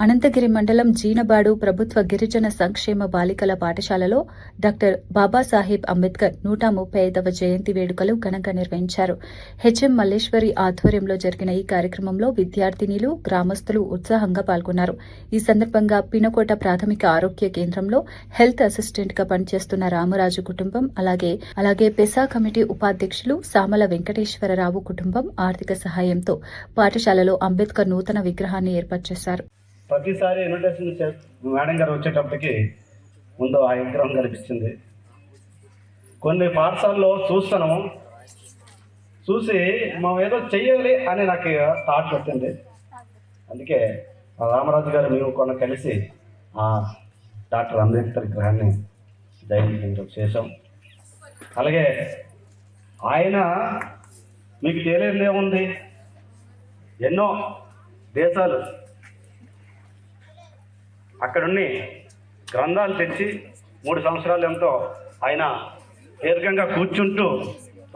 అనంతగిరి మండలం జీనబాడు ప్రభుత్వ గిరిజన సంక్షేమ బాలికల పాఠశాలలో డాక్టర్ బాబాసాహెబ్ అంబేద్కర్ 135వ జయంతి వేడుకలు ఘనంగా నిర్వహించారు. హెచ్ఎం మల్లేశ్వరి ఆధ్వర్యంలో జరిగిన ఈ కార్యక్రమంలో విద్యార్థినిలు, గ్రామస్తులు ఉత్సాహంగా పాల్గొన్నారు. ఈ సందర్భంగా పినకోట ప్రాథమిక ఆరోగ్య కేంద్రంలో హెల్త్ అసిస్టెంట్ గా పనిచేస్తున్న రామరాజు కుటుంబం, అలాగే పెసా కమిటీ ఉపాధ్యక్షులు సామల వెంకటేశ్వరరావు కుటుంబం ఆర్థిక సహాయంతో పాఠశాలలో అంబేద్కర్ నూతన విగ్రహాన్ని ఏర్పాటు చేశారు. ప్రతిసారి ఇన్విటేషన్ మేడం గారు వచ్చేటప్పటికి ముందు ఆ విగ్రహం కనిపిస్తుంది. కొన్ని పాఠశాలలో చూసి మనం ఏదో చెయ్యాలి అని నాకు థాట్ వచ్చింది. అందుకే రామరాజు గారు మేము కొన్న కలిసి ఆ డాక్టర్ అంబేద్కర్ విగ్రహాన్ని జయంతి చేశాం. అలాగే ఆయన మీకు తెలియదు ఏముంది, ఎన్నో దేశాలు అక్కడున్ని గ్రంథాలు తెచ్చి 3 సంవత్సరాలు ఎంతో ఆయన దీర్ఘంగా కూర్చుంటూ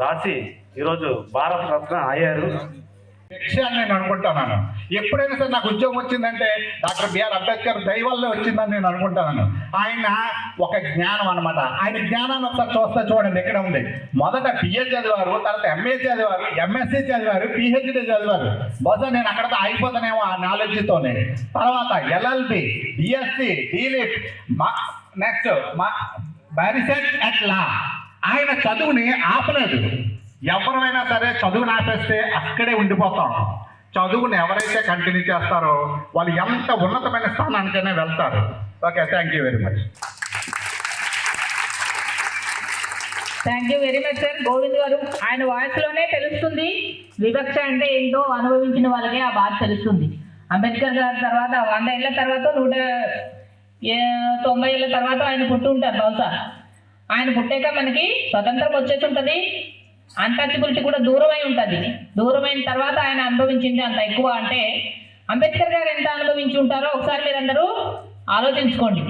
రాసి ఈరోజు భారత రత్న అయ్యారు. విషయాన్ని నేను అనుకుంటున్నాను. ఎప్పుడైనా సరే నాకు ఉద్యోగం వచ్చిందంటే డాక్టర్ బిఆర్ అంబేద్కర్ దయ వల్లే వచ్చిందని నేను అనుకుంటున్నాను. ఆయన ఒక జ్ఞానం అనమాట. ఆయన జ్ఞానాన్ని ఒకసారి చూడండి, ఎక్కడ ఉంది. మొదట బిఏ చదివారు, తర్వాత ఎంఏ చదివారు, ఎంఎస్సీ చదివారు, పిహెచ్డి చదివారు. బహుశా నేను అక్కడతో అయిపోతానేమో ఆ నాలెడ్జ్తోనే. తర్వాత LLB, BSc, DLitt, next barrister at law. ఆయన చదువుని ఆపలేదు. ఎవరైనా సరే చదువుని ఆపేస్తే అక్కడే ఉండిపోతాం. చదువుని ఎవరైతే కంటిన్యూ చేస్తారో వాళ్ళు ఎంత ఉన్నతమైన స్థానానికైనా వెళ్తారు. Okay, thank you very much. Thank you very much sir. Govind గారు, ఆయన వాయిస్లోనే తెలుస్తుంది వివక్ష అంటే ఏంటో. అనుభవించిన వాళ్ళకే ఆ బాధ తెలుస్తుంది. అంబేద్కర్ గారి తర్వాత 100 ఏళ్ళ తర్వాత 190 ఏళ్ళ తర్వాత ఆయన పుట్టి ఉంటారు. బహుశా ఆయన పుట్టాక మనకి స్వతంత్రం వచ్చేసి ఉంటుంది. అన్టచబిలిటీ కూడా దూరమై ఉంటుంది. దూరమైన తర్వాత ఆయన అనుభవించింది అంత ఎక్కువ. అంటే అంబేద్కర్ గారు ఎంత అనుభవించి ఉంటారో ఒకసారి మీరందరూ ఆలోచించుకోండి.